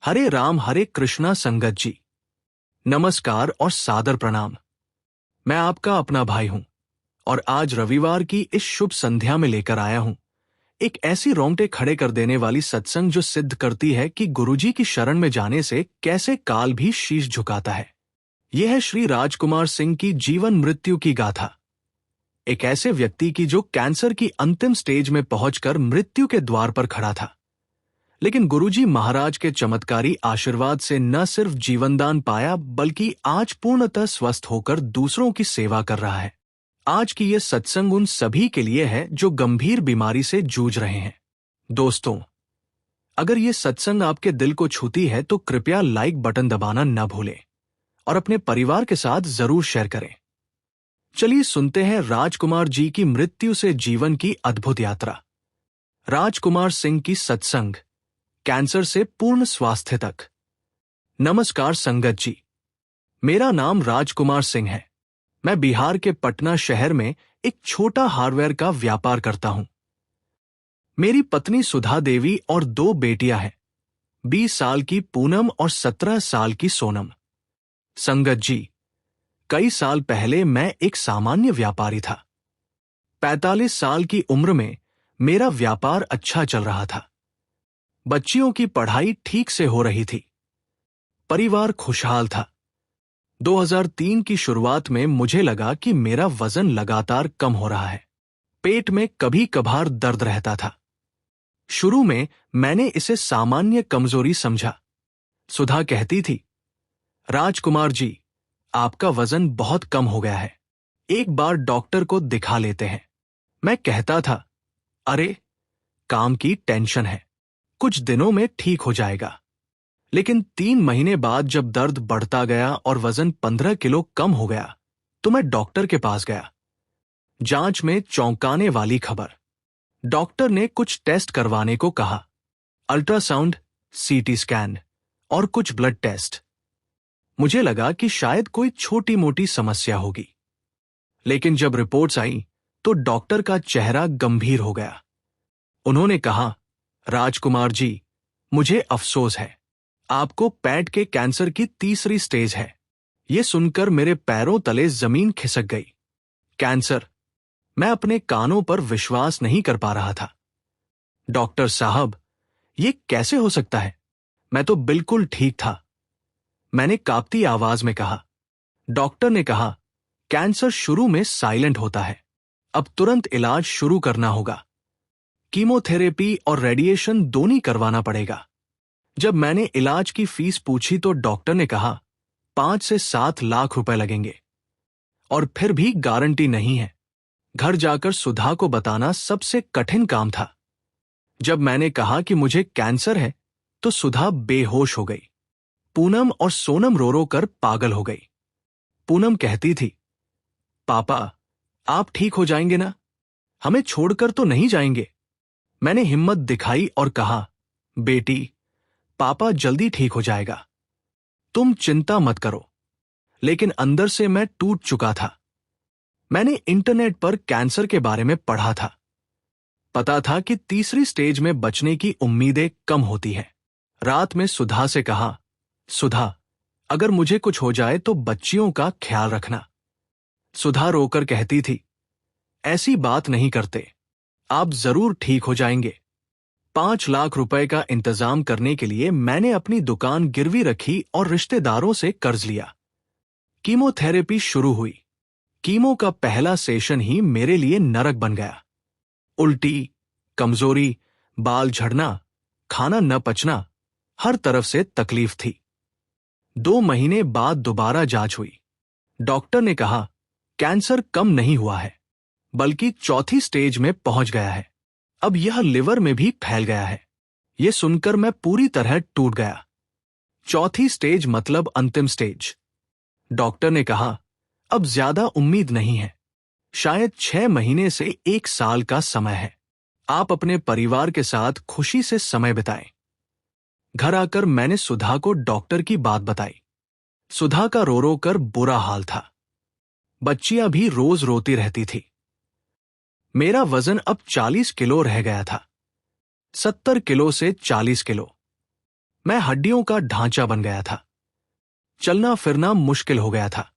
हरे राम हरे कृष्णा संगत जी, नमस्कार और सादर प्रणाम। मैं आपका अपना भाई हूं और आज रविवार की इस शुभ संध्या में लेकर आया हूं एक ऐसी रोंगटे खड़े कर देने वाली सत्संग जो सिद्ध करती है कि गुरुजी की शरण में जाने से कैसे काल भी शीश झुकाता है। यह है श्री राजकुमार सिंह की जीवन मृत्यु की गाथा, एक ऐसे व्यक्ति की जो कैंसर की अंतिम स्टेज में पहुंचकर मृत्यु के द्वार पर खड़ा था, लेकिन गुरुजी महाराज के चमत्कारी आशीर्वाद से न सिर्फ जीवनदान पाया बल्कि आज पूर्णतः स्वस्थ होकर दूसरों की सेवा कर रहा है। आज की यह सत्संग उन सभी के लिए है जो गंभीर बीमारी से जूझ रहे हैं। दोस्तों, अगर यह सत्संग आपके दिल को छूती है तो कृपया लाइक बटन दबाना न भूलें और अपने परिवार के साथ जरूर शेयर करें। चलिए सुनते हैं राजकुमार जी की मृत्यु से जीवन की अद्भुत यात्रा। राजकुमार सिंह की सत्संग, कैंसर से पूर्ण स्वास्थ्य तक। नमस्कार संगत जी, मेरा नाम राजकुमार सिंह है। मैं बिहार के पटना शहर में एक छोटा हार्डवेयर का व्यापार करता हूं। मेरी पत्नी सुधा देवी और 2 बेटियां हैं, 20 साल की पूनम और 17 साल की सोनम। संगत जी, कई साल पहले मैं एक सामान्य व्यापारी था। 45 साल की उम्र में मेरा व्यापार अच्छा चल रहा था। बच्चियों की पढ़ाई ठीक से हो रही थी। परिवार खुशहाल था। 2003 की शुरुआत में मुझे लगा कि मेरा वजन लगातार कम हो रहा है। पेट में कभी कभार दर्द रहता था। शुरू में मैंने इसे सामान्य कमजोरी समझा। सुधा कहती थी, राजकुमार जी, आपका वजन बहुत कम हो गया है, एक बार डॉक्टर को दिखा लेते हैं। मैं कहता था, अरे, काम की टेंशन है, कुछ दिनों में ठीक हो जाएगा। लेकिन 3 महीने बाद जब दर्द बढ़ता गया और वजन 15 किलो कम हो गया तो मैं डॉक्टर के पास गया। जांच में चौंकाने वाली खबर। डॉक्टर ने कुछ टेस्ट करवाने को कहा, अल्ट्रासाउंड, सीटी स्कैन और कुछ ब्लड टेस्ट। मुझे लगा कि शायद कोई छोटी मोटी समस्या होगी, लेकिन जब रिपोर्ट्स आई तो डॉक्टर का चेहरा गंभीर हो गया। उन्होंने कहा, राजकुमार जी, मुझे अफसोस है, आपको पेट के कैंसर की 3री स्टेज है। यह सुनकर मेरे पैरों तले जमीन खिसक गई। कैंसर? मैं अपने कानों पर विश्वास नहीं कर पा रहा था। डॉक्टर साहब, यह कैसे हो सकता है? मैं तो बिल्कुल ठीक था, मैंने कांपती आवाज में कहा। डॉक्टर ने कहा, कैंसर शुरू में साइलेंट होता है, अब तुरंत इलाज शुरू करना होगा। कीमोथेरेपी और रेडिएशन दोनों करवाना पड़ेगा। जब मैंने इलाज की फीस पूछी तो डॉक्टर ने कहा 5 से 7 लाख रुपए लगेंगे और फिर भी गारंटी नहीं है। घर जाकर सुधा को बताना सबसे कठिन काम था। जब मैंने कहा कि मुझे कैंसर है तो सुधा बेहोश हो गई। पूनम और सोनम रो रो कर पागल हो गई। पूनम कहती थी, पापा, आप ठीक हो जाएंगे ना? हमें छोड़कर तो नहीं जाएंगे? मैंने हिम्मत दिखाई और कहा, बेटी, पापा जल्दी ठीक हो जाएगा, तुम चिंता मत करो। लेकिन अंदर से मैं टूट चुका था। मैंने इंटरनेट पर कैंसर के बारे में पढ़ा था। पता था कि 3री स्टेज में बचने की उम्मीदें कम होती हैं। रात में सुधा से कहा, सुधा, अगर मुझे कुछ हो जाए तो बच्चियों का ख्याल रखना। सुधा रोकर कहती थी, ऐसी बात नहीं करते, आप जरूर ठीक हो जाएंगे। 5 लाख रुपए का इंतजाम करने के लिए मैंने अपनी दुकान गिरवी रखी और रिश्तेदारों से कर्ज लिया। कीमोथेरेपी शुरू हुई। कीमो का पहला सेशन ही मेरे लिए नरक बन गया। उल्टी, कमजोरी, बाल झड़ना, खाना न पचना, हर तरफ से तकलीफ थी। 2 महीने बाद दोबारा जांच हुई। डॉक्टर ने कहा, कैंसर कम नहीं हुआ है, बल्कि 4थी स्टेज में पहुंच गया है। अब यह लिवर में भी फैल गया है। यह सुनकर मैं पूरी तरह टूट गया। 4थी स्टेज मतलब अंतिम स्टेज। डॉक्टर ने कहा, अब ज्यादा उम्मीद नहीं है, शायद 6 महीने से 1 साल का समय है। आप अपने परिवार के साथ खुशी से समय बिताएं। घर आकर मैंने सुधा को डॉक्टर की बात बताई। सुधा का रो रो कर बुरा हाल था। बच्चियां भी रोज रोती रहती थी। मेरा वजन अब 40 किलो रह गया था, 70 किलो से 40 किलो। मैं हड्डियों का ढांचा बन गया था। चलना फिरना मुश्किल हो गया था।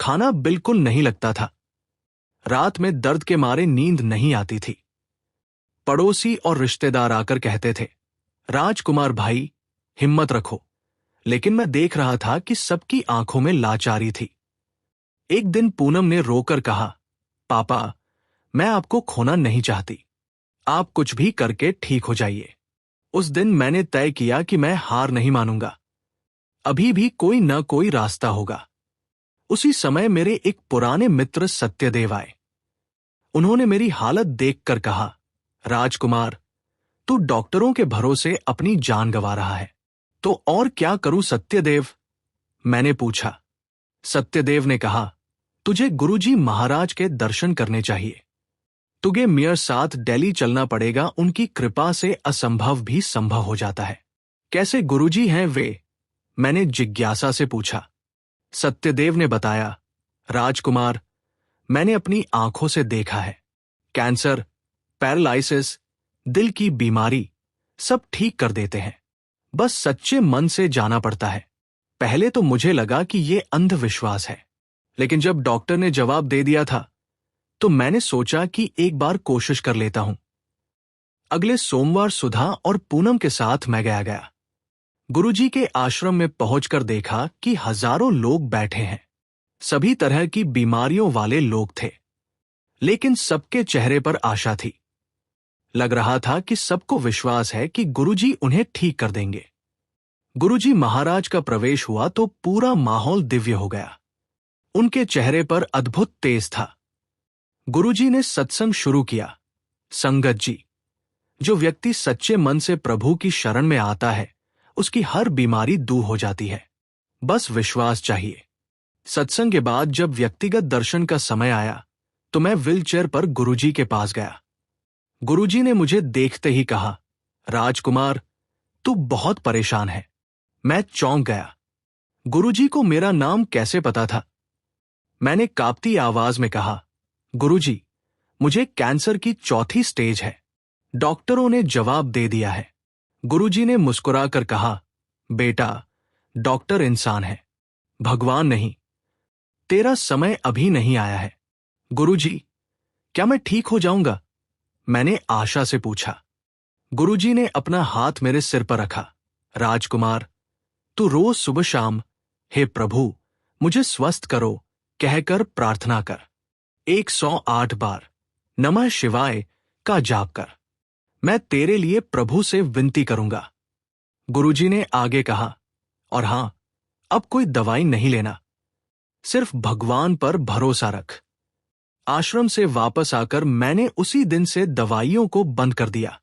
खाना बिल्कुल नहीं लगता था। रात में दर्द के मारे नींद नहीं आती थी। पड़ोसी और रिश्तेदार आकर कहते थे, राजकुमार भाई, हिम्मत रखो। लेकिन मैं देख रहा था कि सबकी आंखों में लाचारी थी। एक दिन पूनम ने रोकर कहा, पापा, मैं आपको खोना नहीं चाहती। आप कुछ भी करके ठीक हो जाइए। उस दिन मैंने तय किया कि मैं हार नहीं मानूंगा। अभी भी कोई न कोई रास्ता होगा। उसी समय मेरे एक पुराने मित्र सत्यदेव आए। उन्होंने मेरी हालत देखकर कहा, राजकुमार, तू डॉक्टरों के भरोसे अपनी जान गंवा रहा है। तो और क्या करूं सत्यदेव? मैंने पूछा। सत्यदेव ने कहा, तुझे गुरुजी महाराज के दर्शन करने चाहिए। तुझे मेयर साथ दिल्ली चलना पड़ेगा। उनकी कृपा से असंभव भी संभव हो जाता है। कैसे गुरुजी हैं वे? मैंने जिज्ञासा से पूछा। सत्यदेव ने बताया, राजकुमार, मैंने अपनी आंखों से देखा है। कैंसर, पैरालिसिस, दिल की बीमारी सब ठीक कर देते हैं। बस सच्चे मन से जाना पड़ता है। पहले तो मुझे लगा कि ये अंधविश्वास है, लेकिन जब डॉक्टर ने जवाब दे दिया था तो मैंने सोचा कि एक बार कोशिश कर लेता हूं। अगले सोमवार सुधा और पूनम के साथ मैं गया। गुरुजी के आश्रम में पहुंचकर देखा कि हजारों लोग बैठे हैं। सभी तरह की बीमारियों वाले लोग थे, लेकिन सबके चेहरे पर आशा थी। लग रहा था कि सबको विश्वास है कि गुरुजी उन्हें ठीक कर देंगे। गुरुजी महाराज का प्रवेश हुआ तो पूरा माहौल दिव्य हो गया। उनके चेहरे पर अद्भुत तेज था। गुरुजी ने सत्संग शुरू किया। संगत जी, जो व्यक्ति सच्चे मन से प्रभु की शरण में आता है, उसकी हर बीमारी दूर हो जाती है। बस विश्वास चाहिए। सत्संग के बाद जब व्यक्तिगत दर्शन का समय आया तो मैं व्हीलचेयर पर गुरुजी के पास गया। गुरुजी ने मुझे देखते ही कहा, राजकुमार, तू बहुत परेशान है। मैं चौंक गया। गुरुजी को मेरा नाम कैसे पता था? मैंने कांपती आवाज में कहा, गुरुजी, मुझे कैंसर की 4थी स्टेज है। डॉक्टरों ने जवाब दे दिया है। गुरुजी ने मुस्कुराकर कहा, बेटा, डॉक्टर इंसान है, भगवान नहीं। तेरा समय अभी नहीं आया है। गुरुजी, क्या मैं ठीक हो जाऊंगा? मैंने आशा से पूछा। गुरुजी ने अपना हाथ मेरे सिर पर रखा। राजकुमार, तू रोज सुबह शाम, हे प्रभु, मुझे स्वस्थ करो कहकर प्रार्थना कर। 108 बार नमः शिवाय का जाप कर। मैं तेरे लिए प्रभु से विनती करूंगा। गुरुजी ने आगे कहा, और हां, अब कोई दवाई नहीं लेना, सिर्फ भगवान पर भरोसा रख। आश्रम से वापस आकर मैंने उसी दिन से दवाइयों को बंद कर दिया।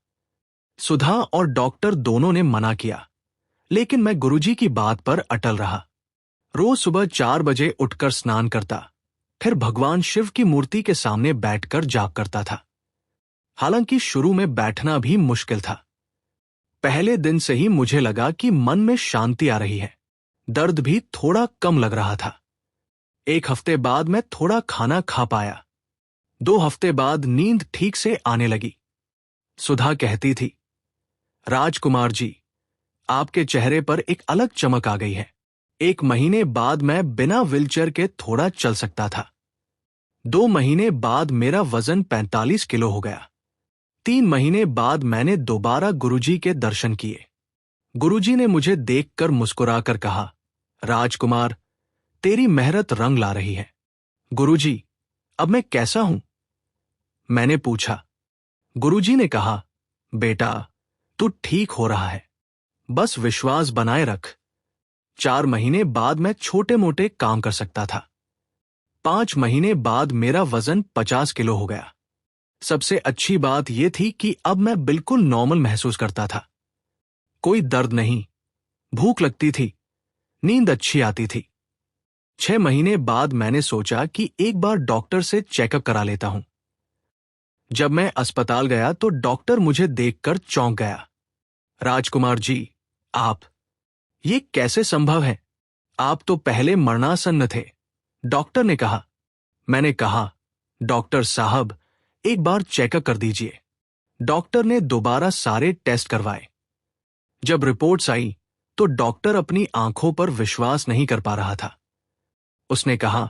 सुधा और डॉक्टर दोनों ने मना किया, लेकिन मैं गुरुजी की बात पर अटल रहा। रोज सुबह 4 बजे उठकर स्नान करता, फिर भगवान शिव की मूर्ति के सामने बैठकर जाप करता था। हालांकि शुरू में बैठना भी मुश्किल था। पहले दिन से ही मुझे लगा कि मन में शांति आ रही है। दर्द भी थोड़ा कम लग रहा था। 1 हफ्ते बाद मैं थोड़ा खाना खा पाया। 2 हफ्ते बाद नींद ठीक से आने लगी। सुधा कहती थी, राजकुमार जी, आपके चेहरे पर एक अलग चमक आ गई है। 1 महीने बाद मैं बिना व्हीलचेयर के थोड़ा चल सकता था। 2 महीने बाद मेरा वजन 45 किलो हो गया। 3 महीने बाद मैंने दोबारा गुरुजी के दर्शन किए। गुरुजी ने मुझे देखकर मुस्कुराकर कहा, राजकुमार, तेरी मेहनत रंग ला रही है। गुरुजी, अब मैं कैसा हूं? मैंने पूछा। गुरुजी ने कहा, बेटा, तू ठीक हो रहा है, बस विश्वास बनाए रख। 4 महीने बाद मैं छोटे मोटे काम कर सकता था। 5 महीने बाद मेरा वजन 50 किलो हो गया। सबसे अच्छी बात यह थी कि अब मैं बिल्कुल नॉर्मल महसूस करता था। कोई दर्द नहीं, भूख लगती थी, नींद अच्छी आती थी। 6 महीने बाद मैंने सोचा कि एक बार डॉक्टर से चेकअप करा लेता हूं। जब मैं अस्पताल गया तो डॉक्टर मुझे देखकर चौंक गया। राजकुमार जी, आप, ये कैसे संभव है? आप तो पहले मरणासन्न थे, डॉक्टर ने कहा। मैंने कहा, डॉक्टर साहब, एक बार चेकअप कर दीजिए। डॉक्टर ने दोबारा सारे टेस्ट करवाए। जब रिपोर्ट्स आई तो डॉक्टर अपनी आंखों पर विश्वास नहीं कर पा रहा था। उसने कहा,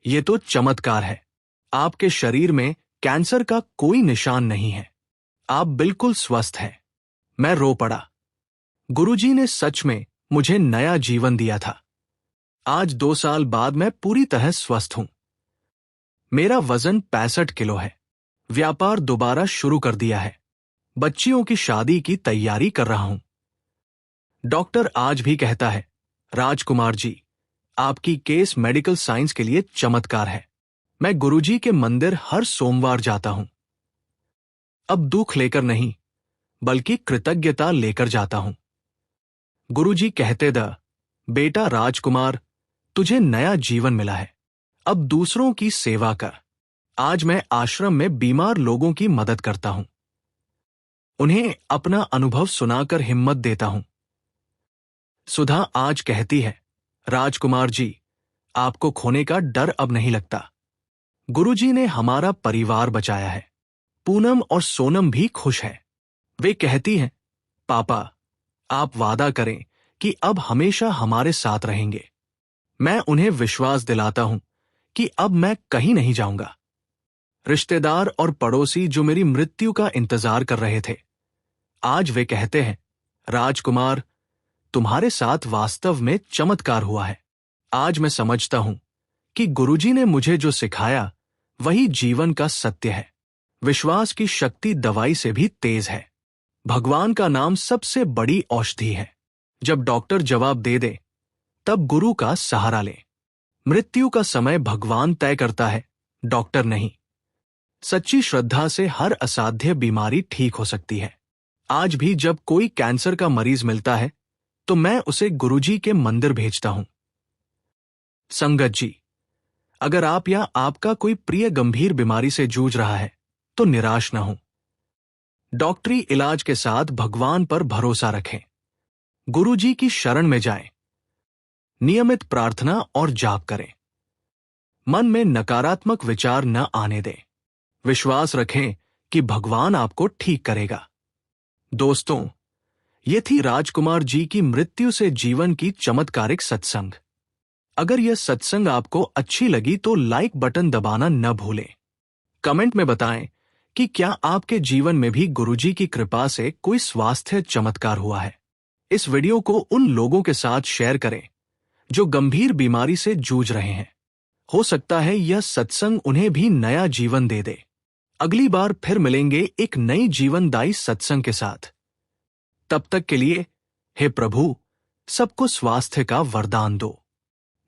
यह तो चमत्कार है। आपके शरीर में कैंसर का कोई निशान नहीं है। आप बिल्कुल स्वस्थ हैं। मैं रो पड़ा। गुरुजी ने सच में मुझे नया जीवन दिया था। आज 2 साल बाद मैं पूरी तरह स्वस्थ हूं। मेरा वजन 65 किलो है। व्यापार दोबारा शुरू कर दिया है। बच्चियों की शादी की तैयारी कर रहा हूं। डॉक्टर आज भी कहता है, राजकुमार जी, आपकी केस मेडिकल साइंस के लिए चमत्कार है। मैं गुरुजी के मंदिर हर सोमवार जाता हूं। अब दुख लेकर नहीं, बल्कि कृतज्ञता लेकर जाता हूं। गुरुजी कहते द बेटा राजकुमार, तुझे नया जीवन मिला है। अब दूसरों की सेवा कर। आज मैं आश्रम में बीमार लोगों की मदद करता हूं। उन्हें अपना अनुभव सुनाकर हिम्मत देता हूं। सुधा आज कहती है, राजकुमार जी, आपको खोने का डर अब नहीं लगता। गुरुजी ने हमारा परिवार बचाया है। पूनम और सोनम भी खुश हैं। वे कहती हैं, पापा, आप वादा करें कि अब हमेशा हमारे साथ रहेंगे। मैं उन्हें विश्वास दिलाता हूं कि अब मैं कहीं नहीं जाऊंगा। रिश्तेदार और पड़ोसी जो मेरी मृत्यु का इंतजार कर रहे थे, आज वे कहते हैं, राजकुमार, तुम्हारे साथ वास्तव में चमत्कार हुआ है। आज मैं समझता हूं कि गुरुजी ने मुझे जो सिखाया वही जीवन का सत्य है। विश्वास की शक्ति दवाई से भी तेज है। भगवान का नाम सबसे बड़ी औषधि है। जब डॉक्टर जवाब दे दे, तब गुरु का सहारा ले। मृत्यु का समय भगवान तय करता है, डॉक्टर नहीं। सच्ची श्रद्धा से हर असाध्य बीमारी ठीक हो सकती है। आज भी जब कोई कैंसर का मरीज मिलता है तो मैं उसे गुरुजी के मंदिर भेजता हूं। संगत जी, अगर आप या आपका कोई प्रिय गंभीर बीमारी से जूझ रहा है तो निराश न हो। डॉक्टरी इलाज के साथ भगवान पर भरोसा रखें। गुरुजी की शरण में जाएं। नियमित प्रार्थना और जाप करें। मन में नकारात्मक विचार न आने दें। विश्वास रखें कि भगवान आपको ठीक करेगा। दोस्तों, ये थी राजकुमार जी की मृत्यु से जीवन की चमत्कारिक सत्संग। अगर यह सत्संग आपको अच्छी लगी तो लाइक बटन दबाना न भूलें। कमेंट में बताएं कि क्या आपके जीवन में भी गुरुजी की कृपा से कोई स्वास्थ्य चमत्कार हुआ है। इस वीडियो को उन लोगों के साथ शेयर करें जो गंभीर बीमारी से जूझ रहे हैं। हो सकता है यह सत्संग उन्हें भी नया जीवन दे दे। अगली बार फिर मिलेंगे एक नई जीवनदायी सत्संग के साथ। तब तक के लिए, हे प्रभु, सबको स्वास्थ्य का वरदान दो।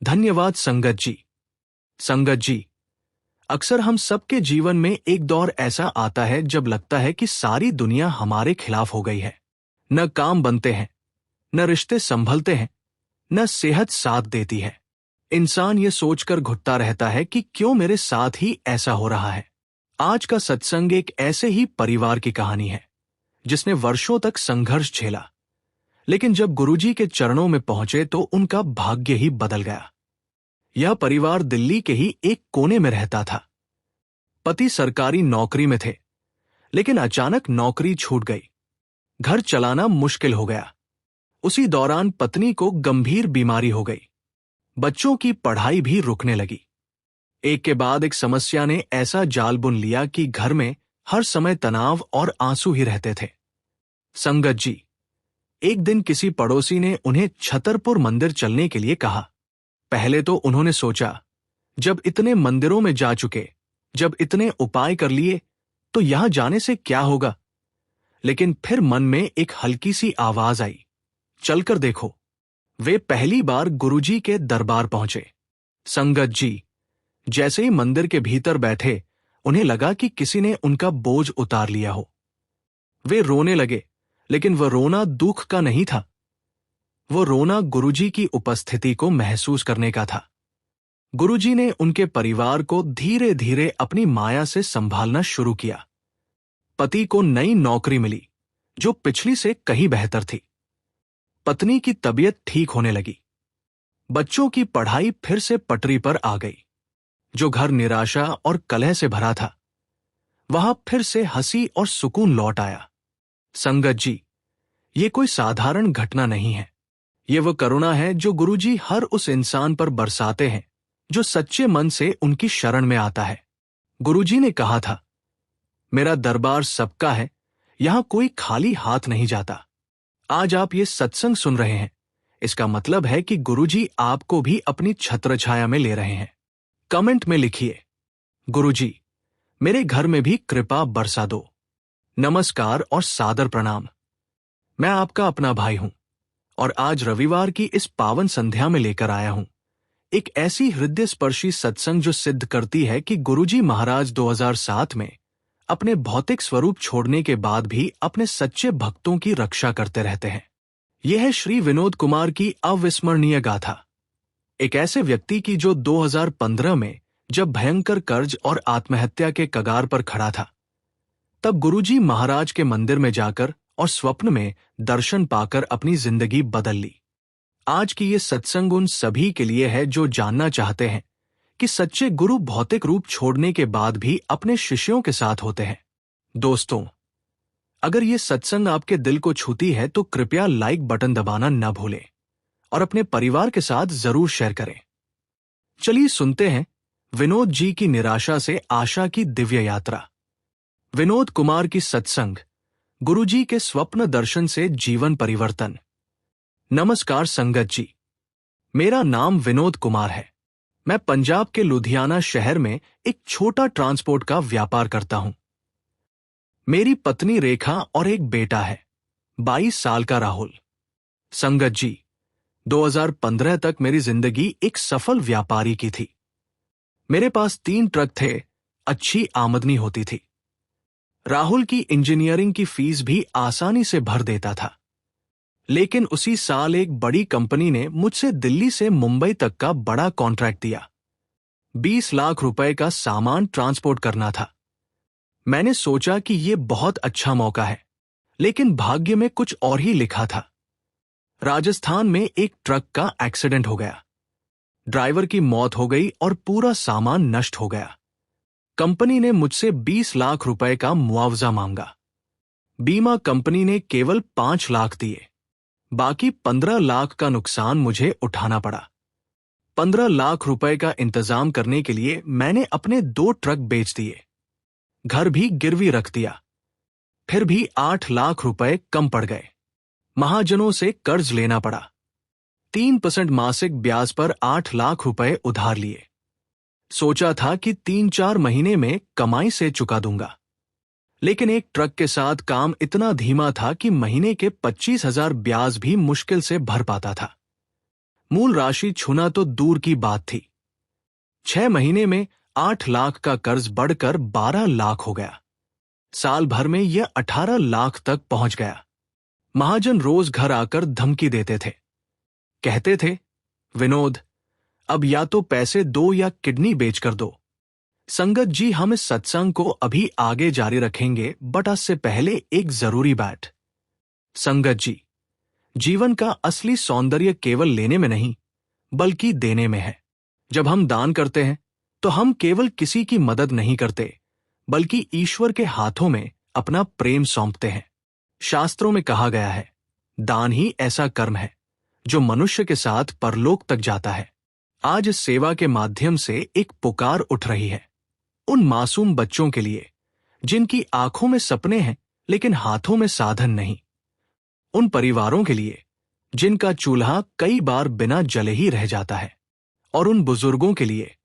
धन्यवाद संगत जी। संगत जी, अक्सर हम सबके जीवन में एक दौर ऐसा आता है जब लगता है कि सारी दुनिया हमारे खिलाफ हो गई है। न काम बनते हैं, न रिश्ते संभलते हैं, न सेहत साथ देती है। इंसान ये सोचकर घुटता रहता है कि क्यों मेरे साथ ही ऐसा हो रहा है। आज का सत्संग एक ऐसे ही परिवार की कहानी है जिसने वर्षों तक संघर्ष झेला, लेकिन जब गुरुजी के चरणों में पहुंचे तो उनका भाग्य ही बदल गया। यह परिवार दिल्ली के ही एक कोने में रहता था। पति सरकारी नौकरी में थे, लेकिन अचानक नौकरी छूट गई। घर चलाना मुश्किल हो गया। उसी दौरान पत्नी को गंभीर बीमारी हो गई। बच्चों की पढ़ाई भी रुकने लगी। एक के बाद एक समस्या ने ऐसा जाल बुन लिया कि घर में हर समय तनाव और आंसू ही रहते थे। संगत जी, एक दिन किसी पड़ोसी ने उन्हें छतरपुर मंदिर चलने के लिए कहा। पहले तो उन्होंने सोचा, जब इतने मंदिरों में जा चुके, जब इतने उपाय कर लिए, तो यहां जाने से क्या होगा। लेकिन फिर मन में एक हल्की सी आवाज आई, चलकर देखो। वे पहली बार गुरुजी के दरबार पहुंचे। संगत जी, जैसे ही मंदिर के भीतर बैठे, उन्हें लगा कि किसी ने उनका बोझ उतार लिया हो। वे रोने लगे, लेकिन वह रोना दुख का नहीं था। वो रोना गुरुजी की उपस्थिति को महसूस करने का था। गुरुजी ने उनके परिवार को धीरे धीरे अपनी माया से संभालना शुरू किया। पति को नई नौकरी मिली, जो पिछली से कहीं बेहतर थी। पत्नी की तबीयत ठीक होने लगी। बच्चों की पढ़ाई फिर से पटरी पर आ गई। जो घर निराशा और कलह से भरा था, वहां फिर से हंसी और सुकून लौट आया। संगत जी, ये कोई साधारण घटना नहीं है। ये वो करुणा है जो गुरुजी हर उस इंसान पर बरसाते हैं जो सच्चे मन से उनकी शरण में आता है। गुरुजी ने कहा था, मेरा दरबार सबका है, यहां कोई खाली हाथ नहीं जाता। आज आप ये सत्संग सुन रहे हैं, इसका मतलब है कि गुरुजी आपको भी अपनी छत्रछाया में ले रहे हैं। कमेंट में लिखिए, गुरुजी, मेरे घर में भी कृपा बरसा दो। नमस्कार और सादर प्रणाम। मैं आपका अपना भाई हूं और आज रविवार की इस पावन संध्या में लेकर आया हूं एक ऐसी हृदय स्पर्शी सत्संग जो सिद्ध करती है कि गुरुजी महाराज 2007 में अपने भौतिक स्वरूप छोड़ने के बाद भी अपने सच्चे भक्तों की रक्षा करते रहते हैं। यह है श्री विनोद कुमार की अविस्मरणीय गाथा, एक ऐसे व्यक्ति की जो 2015 में जब भयंकर कर्ज और आत्महत्या के कगार पर खड़ा था, तब गुरुजी महाराज के मंदिर में जाकर और स्वप्न में दर्शन पाकर अपनी जिंदगी बदल ली। आज की ये सत्संग उन सभी के लिए है जो जानना चाहते हैं कि सच्चे गुरु भौतिक रूप छोड़ने के बाद भी अपने शिष्यों के साथ होते हैं। दोस्तों, अगर ये सत्संग आपके दिल को छूती है तो कृपया लाइक बटन दबाना न भूलें और अपने परिवार के साथ जरूर शेयर करें। चलिए सुनते हैं विनोद जी की निराशा से आशा की दिव्य यात्रा। विनोद कुमार की सत्संग, गुरुजी के स्वप्न दर्शन से जीवन परिवर्तन। नमस्कार संगत जी, मेरा नाम विनोद कुमार है। मैं पंजाब के लुधियाना शहर में एक छोटा ट्रांसपोर्ट का व्यापार करता हूं। मेरी पत्नी रेखा और एक बेटा है, 22 साल का राहुल। संगत जी, 2015 तक मेरी जिंदगी एक सफल व्यापारी की थी। मेरे पास 3 ट्रक थे, अच्छी आमदनी होती थी। राहुल की इंजीनियरिंग की फीस भी आसानी से भर देता था। लेकिन उसी साल एक बड़ी कंपनी ने मुझसे दिल्ली से मुंबई तक का बड़ा कॉन्ट्रैक्ट दिया। 20 लाख रुपए का सामान ट्रांसपोर्ट करना था। मैंने सोचा कि यह बहुत अच्छा मौका है, लेकिन भाग्य में कुछ और ही लिखा था। राजस्थान में एक ट्रक का एक्सीडेंट हो गया। ड्राइवर की मौत हो गई और पूरा सामान नष्ट हो गया। कंपनी ने मुझसे 20 लाख रुपए का मुआवजा मांगा। बीमा कंपनी ने केवल 5 लाख दिए। बाकी 15 लाख का नुकसान मुझे उठाना पड़ा। 15 लाख रुपए का इंतजाम करने के लिए मैंने अपने 2 ट्रक बेच दिए, घर भी गिरवी रख दिया। फिर भी 8 लाख रुपए कम पड़ गए। महाजनों से कर्ज लेना पड़ा। 3% मासिक ब्याज पर 8 लाख रुपए उधार लिए। सोचा था कि 3-4 महीने में कमाई से चुका दूंगा, लेकिन एक ट्रक के साथ काम इतना धीमा था कि महीने के 25,000 ब्याज भी मुश्किल से भर पाता था। मूल राशि छूना तो दूर की बात थी। 6 महीने में 8 लाख का कर्ज बढ़कर 12 लाख हो गया। साल भर में यह 18 लाख तक पहुंच गया। महाजन रोज घर आकर धमकी देते थे। कहते थे, विनोद, अब या तो पैसे दो या किडनी बेचकर दो। संगत जी, हम इस सत्संग को अभी आगे जारी रखेंगे, बट उससे पहले एक जरूरी बात। संगत जी, जीवन का असली सौंदर्य केवल लेने में नहीं, बल्कि देने में है। जब हम दान करते हैं तो हम केवल किसी की मदद नहीं करते, बल्कि ईश्वर के हाथों में अपना प्रेम सौंपते हैं। शास्त्रों में कहा गया है, दान ही ऐसा कर्म है जो मनुष्य के साथ परलोक तक जाता है। आज इस सेवा के माध्यम से एक पुकार उठ रही है उन मासूम बच्चों के लिए जिनकी आंखों में सपने हैं लेकिन हाथों में साधन नहीं। उन परिवारों के लिए जिनका चूल्हा कई बार बिना जले ही रह जाता है। और उन बुजुर्गों के लिए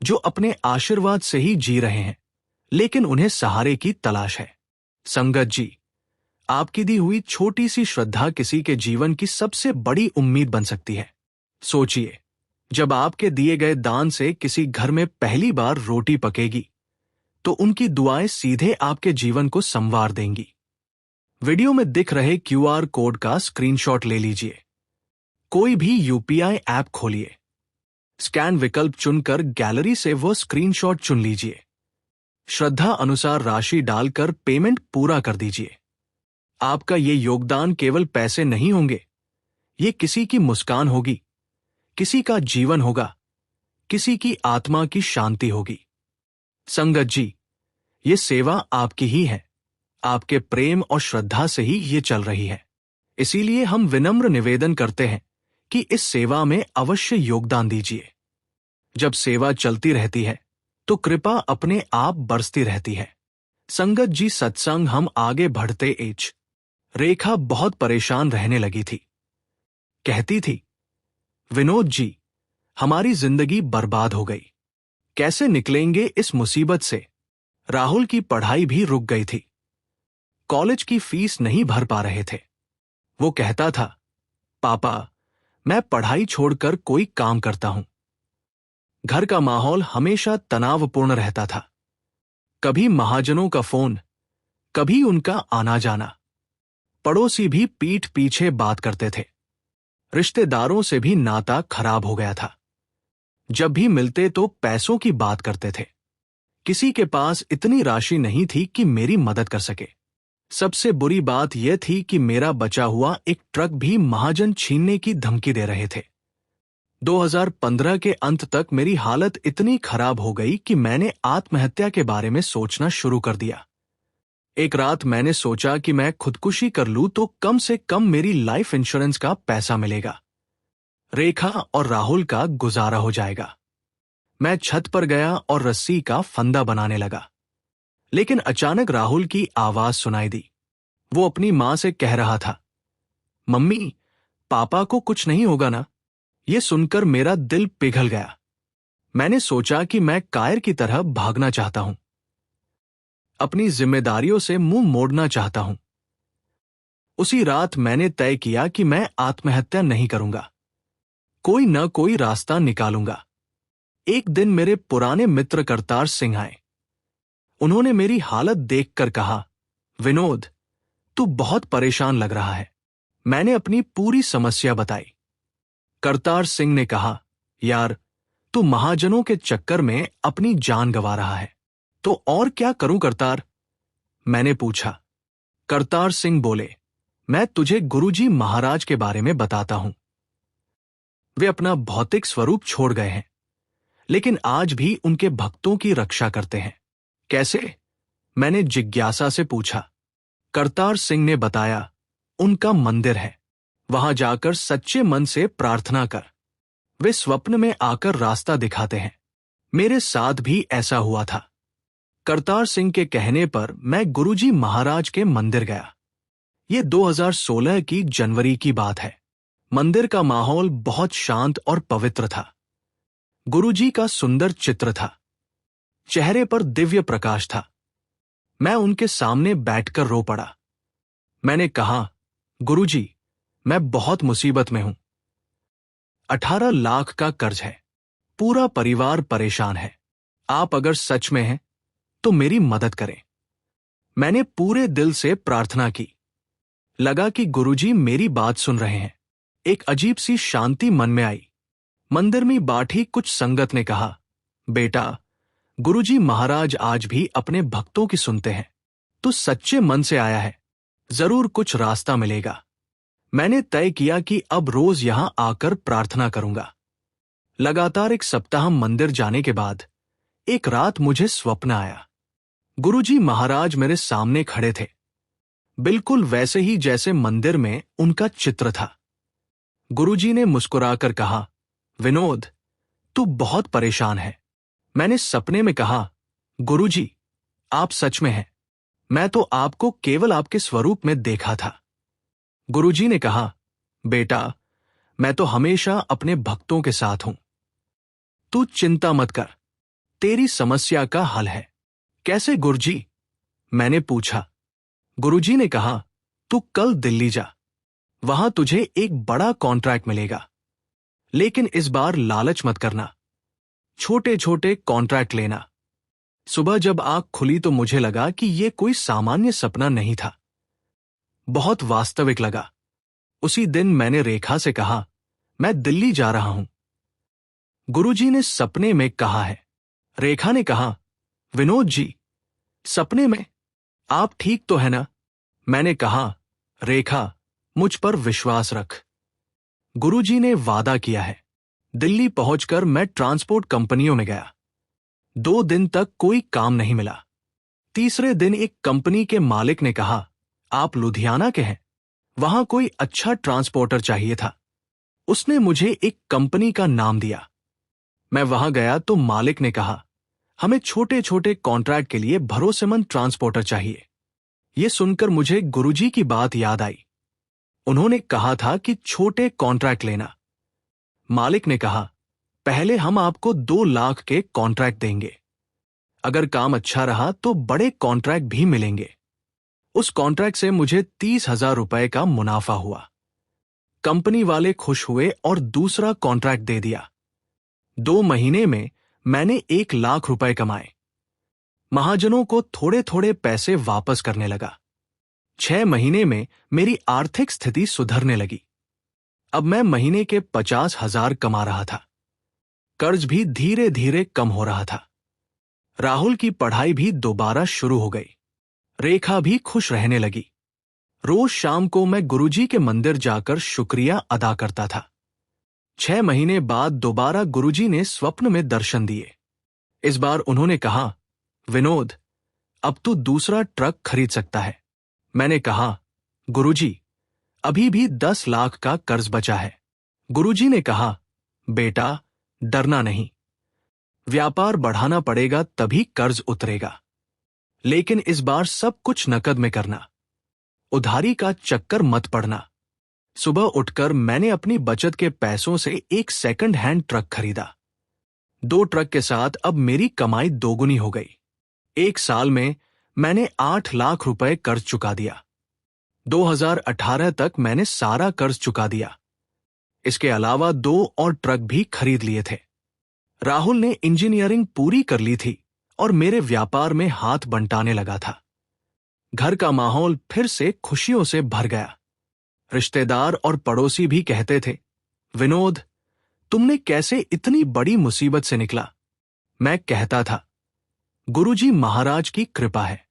जो अपने आशीर्वाद से ही जी रहे हैं, लेकिन उन्हें सहारे की तलाश है। संगत जी, आपकी दी हुई छोटी सी श्रद्धा किसी के जीवन की सबसे बड़ी उम्मीद बन सकती है। सोचिए, जब आपके दिए गए दान से किसी घर में पहली बार रोटी पकेगी, तो उनकी दुआएं सीधे आपके जीवन को संवार देंगी। वीडियो में दिख रहे QR कोड का स्क्रीनशॉट ले लीजिए। कोई भी UPI ऐप खोलिए। स्कैन विकल्प चुनकर गैलरी से वो स्क्रीनशॉट चुन लीजिए। श्रद्धा अनुसार राशि डालकर पेमेंट पूरा कर दीजिए। आपका ये योगदान केवल पैसे नहीं होंगे, ये किसी की मुस्कान होगी, किसी का जीवन होगा, किसी की आत्मा की शांति होगी। संगत जी, ये सेवा आपकी ही है। आपके प्रेम और श्रद्धा से ही ये चल रही है। इसीलिए हम विनम्र निवेदन करते हैं कि इस सेवा में अवश्य योगदान दीजिए। जब सेवा चलती रहती है तो कृपा अपने आप बरसती रहती है। संगत जी, सत्संग हम आगे बढ़ते एच रेखा बहुत परेशान रहने लगी थी। कहती थी, विनोद जी, हमारी जिंदगी बर्बाद हो गई। कैसे निकलेंगे इस मुसीबत से? राहुल की पढ़ाई भी रुक गई थी। कॉलेज की फीस नहीं भर पा रहे थे। वो कहता था, पापा, मैं पढ़ाई छोड़कर कोई काम करता हूं। घर का माहौल हमेशा तनावपूर्ण रहता था। कभी महाजनों का फोन, कभी उनका आना जाना। पड़ोसी भी पीठ पीछे बात करते थे। रिश्तेदारों से भी नाता खराब हो गया था। जब भी मिलते तो पैसों की बात करते थे। किसी के पास इतनी राशि नहीं थी कि मेरी मदद कर सके। सबसे बुरी बात यह थी कि मेरा बचा हुआ एक ट्रक भी महाजन छीनने की धमकी दे रहे थे। 2015 के अंत तक मेरी हालत इतनी खराब हो गई कि मैंने आत्महत्या के बारे में सोचना शुरू कर दिया। एक रात मैंने सोचा कि मैं खुदकुशी कर लूं तो कम से कम मेरी लाइफ इंश्योरेंस का पैसा मिलेगा। रेखा और राहुल का गुजारा हो जाएगा। मैं छत पर गया और रस्सी का फंदा बनाने लगा। लेकिन अचानक राहुल की आवाज सुनाई दी। वो अपनी मां से कह रहा था, मम्मी, पापा को कुछ नहीं होगा ना? ये सुनकर मेरा दिल पिघल गया। मैंने सोचा कि मैं कायर की तरह भागना चाहता हूं। अपनी जिम्मेदारियों से मुंह मोड़ना चाहता हूं। उसी रात मैंने तय किया कि मैं आत्महत्या नहीं करूंगा। कोई न कोई रास्ता निकालूंगा। एक दिन मेरे पुराने मित्र करतार सिंह आए। उन्होंने मेरी हालत देखकर कहा, विनोद, तू बहुत परेशान लग रहा है। मैंने अपनी पूरी समस्या बताई। करतार सिंह ने कहा, यार, तू महाजनों के चक्कर में अपनी जान गंवा रहा है। तो और क्या करूं करतार? मैंने पूछा। करतार सिंह बोले, मैं तुझे गुरुजी महाराज के बारे में बताता हूं। वे अपना भौतिक स्वरूप छोड़ गए हैं, लेकिन आज भी उनके भक्तों की रक्षा करते हैं। कैसे? मैंने जिज्ञासा से पूछा। करतार सिंह ने बताया, उनका मंदिर है। वहां जाकर सच्चे मन से प्रार्थना कर। वे स्वप्न में आकर रास्ता दिखाते हैं। मेरे साथ भी ऐसा हुआ था। करतार सिंह के कहने पर मैं गुरुजी महाराज के मंदिर गया। ये 2016 की जनवरी की बात है। मंदिर का माहौल बहुत शांत और पवित्र था। गुरुजी का सुंदर चित्र था। चेहरे पर दिव्य प्रकाश था। मैं उनके सामने बैठकर रो पड़ा। मैंने कहा, गुरुजी, मैं बहुत मुसीबत में हूं। 18 लाख का कर्ज है। पूरा परिवार परेशान है। आप अगर सच में हैं तो मेरी मदद करें। मैंने पूरे दिल से प्रार्थना की। लगा कि गुरुजी मेरी बात सुन रहे हैं। एक अजीब सी शांति मन में आई। मंदिर में बैठी कुछ संगत ने कहा, बेटा, गुरुजी महाराज आज भी अपने भक्तों की सुनते हैं। तू सच्चे मन से आया है, जरूर कुछ रास्ता मिलेगा। मैंने तय किया कि अब रोज यहां आकर प्रार्थना करूंगा। लगातार एक सप्ताह मंदिर जाने के बाद एक रात मुझे स्वप्न आया। गुरुजी महाराज मेरे सामने खड़े थे, बिल्कुल वैसे ही जैसे मंदिर में उनका चित्र था। गुरुजी ने मुस्कुराकर कहा, विनोद, तू बहुत परेशान है। मैंने सपने में कहा, गुरुजी, आप सच में हैं। मैं तो आपको केवल आपके स्वरूप में देखा था। गुरुजी ने कहा, बेटा, मैं तो हमेशा अपने भक्तों के साथ हूं। तू चिंता मत कर, तेरी समस्या का हल है। कैसे गुरुजी? मैंने पूछा। गुरुजी ने कहा, तू कल दिल्ली जा। वहां तुझे एक बड़ा कॉन्ट्रैक्ट मिलेगा। लेकिन इस बार लालच मत करना। छोटे छोटे कॉन्ट्रैक्ट लेना। सुबह जब आंख खुली तो मुझे लगा कि यह कोई सामान्य सपना नहीं था, बहुत वास्तविक लगा। उसी दिन मैंने रेखा से कहा, मैं दिल्ली जा रहा हूं। गुरुजी ने सपने में कहा है। रेखा ने कहा, विनोद जी, सपने में? आप ठीक तो है ना? मैंने कहा, रेखा, मुझ पर विश्वास रख। गुरुजी ने वादा किया है। दिल्ली पहुंचकर मैं ट्रांसपोर्ट कंपनियों में गया। 2 दिन तक कोई काम नहीं मिला। तीसरे दिन एक कंपनी के मालिक ने कहा, आप लुधियाना के हैं? वहां कोई अच्छा ट्रांसपोर्टर चाहिए था। उसने मुझे एक कंपनी का नाम दिया। मैं वहां गया तो मालिक ने कहा, हमें छोटे छोटे कॉन्ट्रैक्ट के लिए भरोसेमंद ट्रांसपोर्टर चाहिए। यह सुनकर मुझे गुरुजी की बात याद आई। उन्होंने कहा था कि छोटे कॉन्ट्रैक्ट लेना। मालिक ने कहा, पहले हम आपको 2 लाख के कॉन्ट्रैक्ट देंगे। अगर काम अच्छा रहा तो बड़े कॉन्ट्रैक्ट भी मिलेंगे। उस कॉन्ट्रैक्ट से मुझे 30,000 रुपए का मुनाफा हुआ। कंपनी वाले खुश हुए और दूसरा कॉन्ट्रैक्ट दे दिया। 2 महीने में मैंने 1 लाख रुपए कमाए। महाजनों को थोड़े थोड़े पैसे वापस करने लगा। 6 महीने में मेरी आर्थिक स्थिति सुधरने लगी। अब मैं महीने के 50,000 कमा रहा था। कर्ज भी धीरे धीरे कम हो रहा था। राहुल की पढ़ाई भी दोबारा शुरू हो गई। रेखा भी खुश रहने लगी। रोज शाम को मैं गुरुजी के मंदिर जाकर शुक्रिया अदा करता था। 6 महीने बाद दोबारा गुरुजी ने स्वप्न में दर्शन दिए। इस बार उन्होंने कहा, विनोद, अब तू दूसरा ट्रक खरीद सकता है। मैंने कहा, गुरुजी, अभी भी 10 लाख का कर्ज बचा है। गुरुजी ने कहा, बेटा, डरना नहीं। व्यापार बढ़ाना पड़ेगा तभी कर्ज उतरेगा। लेकिन इस बार सब कुछ नकद में करना। उधारी का चक्कर मत पड़ना। सुबह उठकर मैंने अपनी बचत के पैसों से एक सेकंड हैंड ट्रक खरीदा। 2 ट्रक के साथ अब मेरी कमाई दोगुनी हो गई। 1 साल में मैंने 8 लाख रुपए कर्ज चुका दिया। 2018 तक मैंने सारा कर्ज चुका दिया। इसके अलावा 2 और ट्रक भी खरीद लिए थे। राहुल ने इंजीनियरिंग पूरी कर ली थी और मेरे व्यापार में हाथ बंटाने लगा था। घर का माहौल फिर से खुशियों से भर गया। रिश्तेदार और पड़ोसी भी कहते थे, विनोद, तुमने कैसे इतनी बड़ी मुसीबत से निकला? मैं कहता था, गुरुजी महाराज की कृपा है।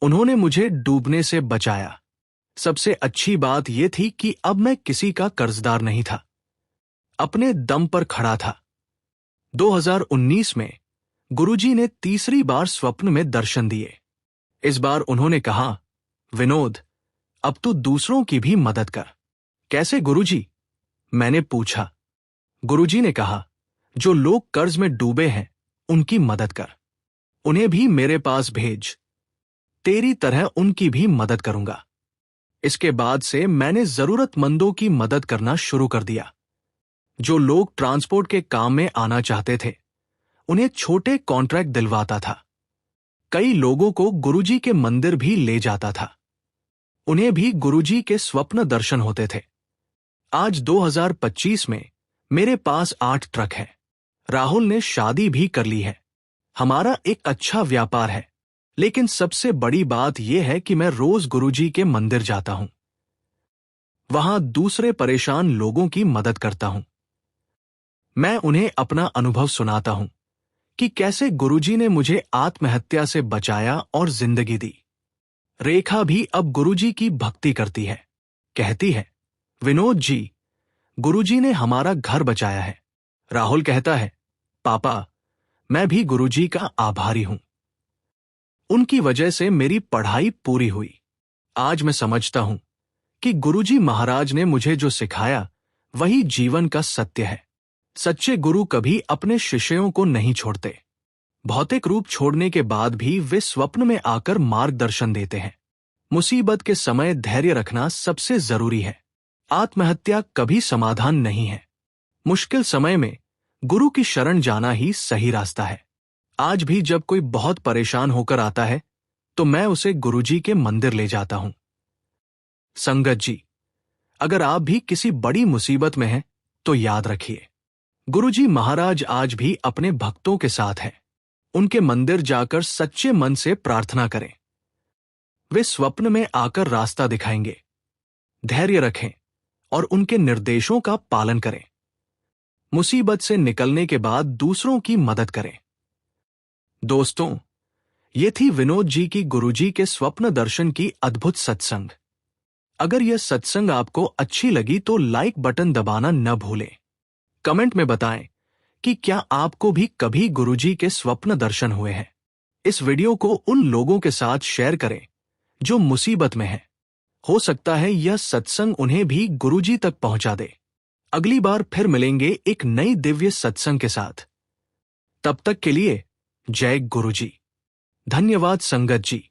उन्होंने मुझे डूबने से बचाया। सबसे अच्छी बात यह थी कि अब मैं किसी का कर्जदार नहीं था। अपने दम पर खड़ा था। 2019 में गुरुजी ने तीसरी बार स्वप्न में दर्शन दिए। इस बार उन्होंने कहा, विनोद, अब तू दूसरों की भी मदद कर। कैसे गुरुजी? मैंने पूछा। गुरुजी ने कहा, जो लोग कर्ज में डूबे हैं उनकी मदद कर। उन्हें भी मेरे पास भेज। तेरी तरह उनकी भी मदद करूंगा। इसके बाद से मैंने जरूरतमंदों की मदद करना शुरू कर दिया। जो लोग ट्रांसपोर्ट के काम में आना चाहते थे उन्हें छोटे कॉन्ट्रैक्ट दिलवाता था। कई लोगों को गुरुजी के मंदिर भी ले जाता था। उन्हें भी गुरुजी के स्वप्न दर्शन होते थे। आज 2025 में मेरे पास 8 ट्रक हैं। राहुल ने शादी भी कर ली है। हमारा एक अच्छा व्यापार है। लेकिन सबसे बड़ी बात यह है कि मैं रोज गुरुजी के मंदिर जाता हूं। वहां दूसरे परेशान लोगों की मदद करता हूं। मैं उन्हें अपना अनुभव सुनाता हूं कि कैसे गुरुजी ने मुझे आत्महत्या से बचाया और जिंदगी दी। रेखा भी अब गुरुजी की भक्ति करती है। कहती है, विनोद जी, गुरुजी ने हमारा घर बचाया है। राहुल कहता है, पापा, मैं भी गुरुजी का आभारी हूं। उनकी वजह से मेरी पढ़ाई पूरी हुई। आज मैं समझता हूं कि गुरुजी महाराज ने मुझे जो सिखाया वही जीवन का सत्य है। सच्चे गुरु कभी अपने शिष्यों को नहीं छोड़ते। भौतिक रूप छोड़ने के बाद भी वे स्वप्न में आकर मार्गदर्शन देते हैं। मुसीबत के समय धैर्य रखना सबसे जरूरी है। आत्महत्या कभी समाधान नहीं है। मुश्किल समय में गुरु की शरण जाना ही सही रास्ता है। आज भी जब कोई बहुत परेशान होकर आता है तो मैं उसे गुरुजी के मंदिर ले जाता हूं। संगत जी, अगर आप भी किसी बड़ी मुसीबत में हैं तो याद रखिए, गुरुजी महाराज आज भी अपने भक्तों के साथ हैं। उनके मंदिर जाकर सच्चे मन से प्रार्थना करें। वे स्वप्न में आकर रास्ता दिखाएंगे। धैर्य रखें और उनके निर्देशों का पालन करें। मुसीबत से निकलने के बाद दूसरों की मदद करें। दोस्तों, ये थी विनोद जी की गुरुजी के स्वप्न दर्शन की अद्भुत सत्संग। अगर यह सत्संग आपको अच्छी लगी तो लाइक बटन दबाना न भूलें। कमेंट में बताएं कि क्या आपको भी कभी गुरुजी के स्वप्न दर्शन हुए हैं। इस वीडियो को उन लोगों के साथ शेयर करें जो मुसीबत में हैं। हो सकता है यह सत्संग उन्हें भी गुरुजी तक पहुंचा दे। अगली बार फिर मिलेंगे एक नई दिव्य सत्संग के साथ। तब तक के लिए जय गुरुजी। धन्यवाद संगत जी।